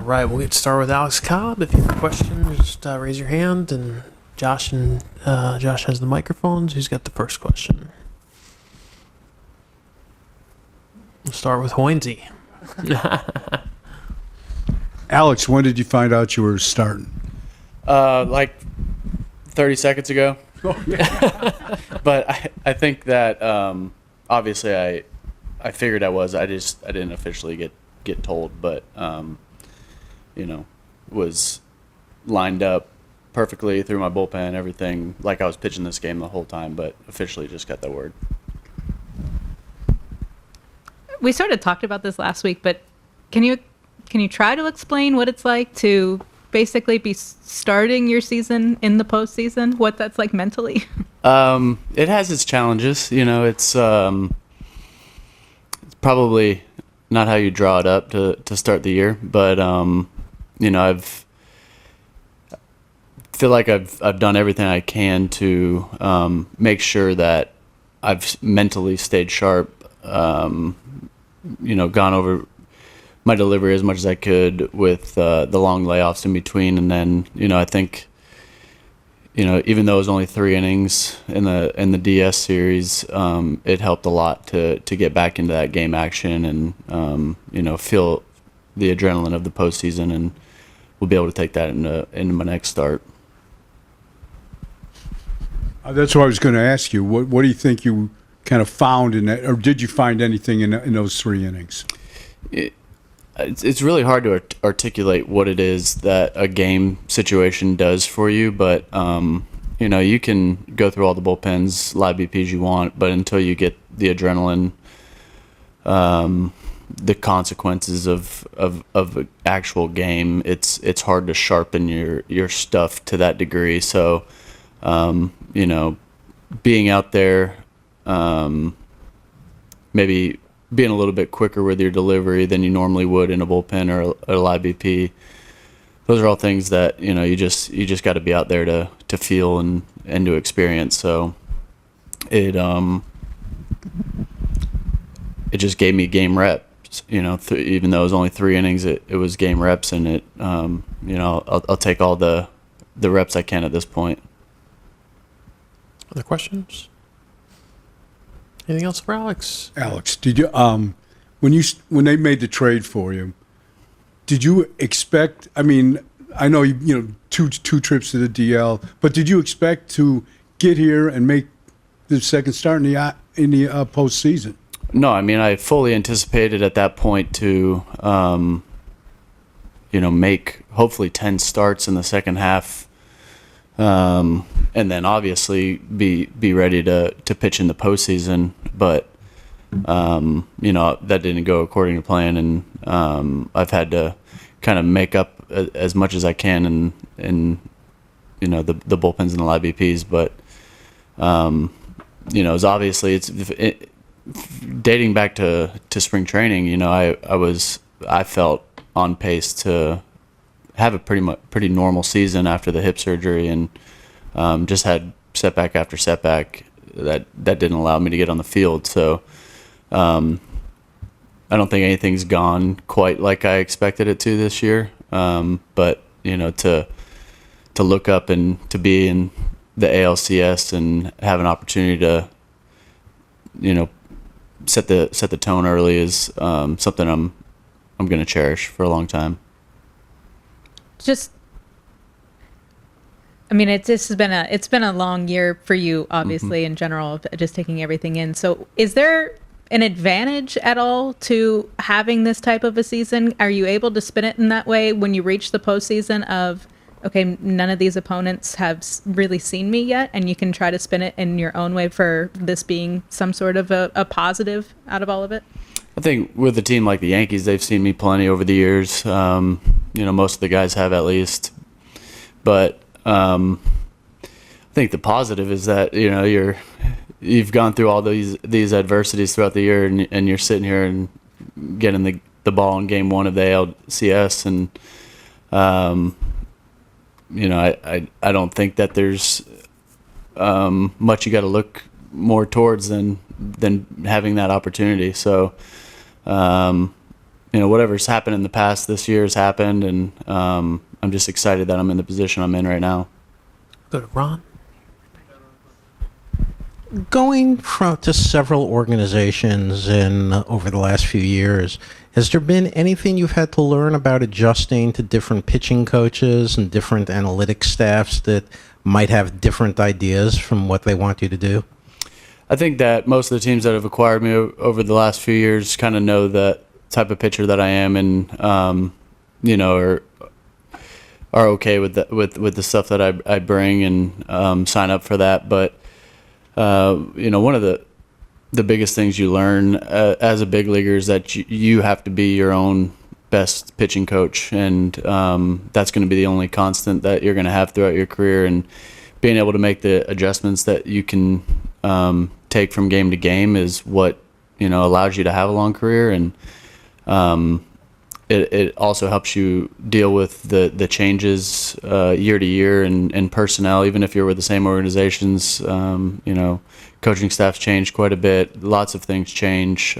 right, we'll get started with Alex Cobb. If you have a question, just raise your hand, and Josh has the microphones. Who's got the first question? We'll start with Hoynesy. Alex, when did you find out you were starting? Like 30 seconds ago. Oh, yeah. But I think that obviously I figured I was. I didn't officially get told, but was lined up perfectly through my bullpen, everything like I was pitching this game the whole time, but officially just got that word. We sort of talked about this last week, but can you try to explain what it's like to basically be starting your season in the postseason? What that's like mentally? It has its challenges. It's probably not how you draw it up to start the year, but I've feel like I've done everything I can to make sure that I've mentally stayed sharp. Gone over my delivery as much as I could with the long layoffs in between, and then I think even though it was only 3 innings in the DS series, it helped a lot to get back into that game action and feel the adrenaline of the postseason, and we'll be able to take that into my next start. That's what I was going to ask you. What do you think you kind of found in that, or did you find anything in those 3 innings? It's really hard to articulate what it is that a game situation does for you, but you can go through all the bullpens, live BPs you want, but until you get the adrenaline, the consequences of an actual game, it's hard to sharpen your stuff to that degree. So, being out there, maybe being a little bit quicker with your delivery than you normally would in a bullpen or a live BP. Those are all things that you just got to be out there to feel and to experience. So it just gave me game reps. Even though it was only 3 innings, it was game reps, and it I'll take all the reps I can at this point. Other questions? Anything else for Alex? Alex, did you when they made the trade for you, did you expect? I mean, I know you two trips to the DL, but did you expect to get here and make the second start in the postseason? No, I mean I fully anticipated at that point to make hopefully 10 starts in the second half. And then obviously be ready to pitch in the postseason, but that didn't go according to plan, and I've had to kind of make up as much as I can in the bullpens and the live BPs, but it's obviously dating back to spring training. I felt on pace to have a pretty normal season after the hip surgery, and just had setback after setback that didn't allow me to get on the field. So I don't think anything's gone quite like I expected it to this year. But to look up and to be in the ALCS and have an opportunity to set the tone early is something I'm going to cherish for a long time. It's been a long year for you, obviously, in general, of just taking everything in. So is there an advantage at all to having this type of a season? Are you able to spin it in that way when you reach the postseason of, okay, none of these opponents have really seen me yet, and you can try to spin it in your own way for this being some sort of a positive out of all of it? I think with a team like the Yankees, they've seen me plenty over the years. Most of the guys have at least. But I think the positive is that you've gone through all these adversities throughout the year, and you're sitting here and getting the ball in game 1 of the ALCS, and I don't think that there's much you got to look more towards than having that opportunity. So whatever's happened in the past this year has happened, and I'm just excited that I'm in the position I'm in right now. Go to Ron. Going to several organizations over the last few years, has there been anything you've had to learn about adjusting to different pitching coaches and different analytics staffs that might have different ideas from what they want you to do? I think that most of the teams that have acquired me over the last few years kind of know the type of pitcher that I am, and are okay with the stuff that I bring, and sign up for that. But one of the biggest things you learn as a big leaguer is that you have to be your own best pitching coach, and that's going to be the only constant that you're going to have throughout your career. And being able to make the adjustments that you can take from game to game is what allows you to have a long career, and it also helps you deal with the changes year to year and personnel. Even if you're with the same organizations, coaching staffs change quite a bit. Lots of things change.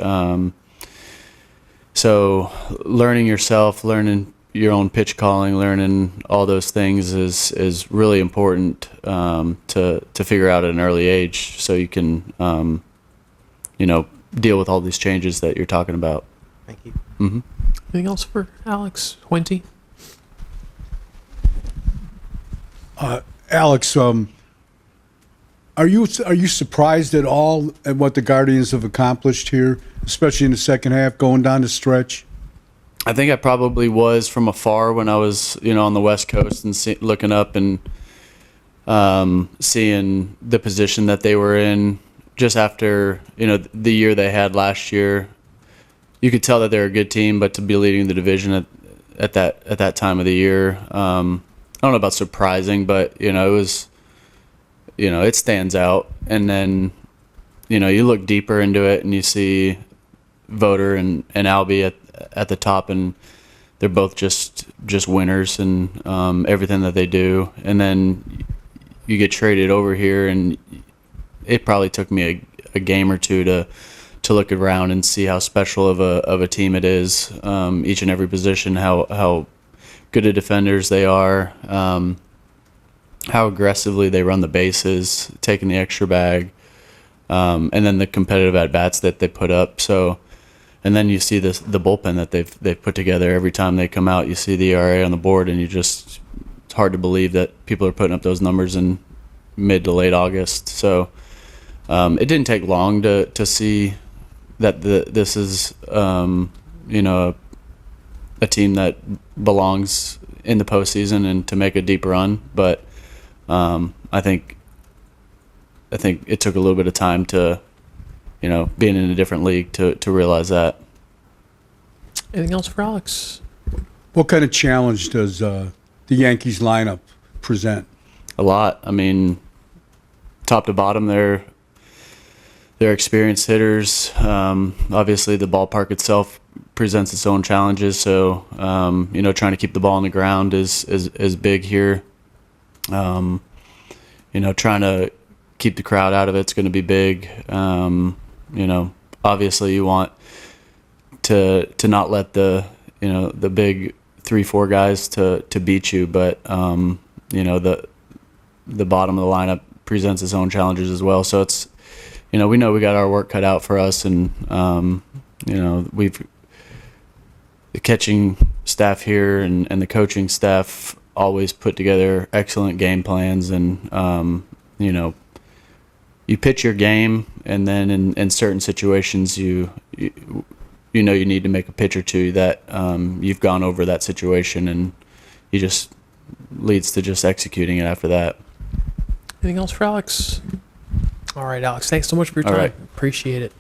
So learning yourself, learning your own pitch calling, learning all those things is really important to figure out at an early age, so you can deal with all these changes that you're talking about. Thank you. Mm-hmm. Anything else for Alex Wente? Alex, are you surprised at all at what the Guardians have accomplished here, especially in the second half, going down the stretch? I think I probably was from afar when I was, on the West Coast and looking up and seeing the position that they were in just after, the year they had last year. You could tell that they're a good team, but to be leading the division at that time of the year, I don't know about surprising, but it was, it stands out. And then, you look deeper into it and you see Voter and Albie at the top, and they're both just winners and everything that they do. And then you get traded over here, and it probably took me a game or two to look around and see how special of a team it is, each and every position, how good of defenders they are, how aggressively they run the bases, taking the extra bag, and then the competitive at-bats that they put up. So, and then you see the bullpen that they've put together. Every time they come out, you see the ERA on the board, and it's hard to believe that people are putting up those numbers in mid to late August. So it didn't take long to see that this is a team that belongs in the postseason and to make a deep run. But I think it took a little bit of time to being in a different league to realize that. Anything else for Alex? What kind of challenge does the Yankees lineup present? A lot. I mean, top to bottom, they're experienced hitters. Obviously, the ballpark itself presents its own challenges. So, trying to keep the ball on the ground is big here. Trying to keep the crowd out of it's going to be big. Obviously, you want to not let the big 3-4 guys to beat you, but the bottom of the lineup presents its own challenges as well. So it's we know we got our work cut out for us, and we've the catching staff here and the coaching staff always put together excellent game plans, and you pitch your game, and then in certain situations you need to make a pitch or two that you've gone over that situation, and you just leads to just executing it after that. Anything else for Alex? All right, Alex, thanks so much for your All time. right. Appreciate it.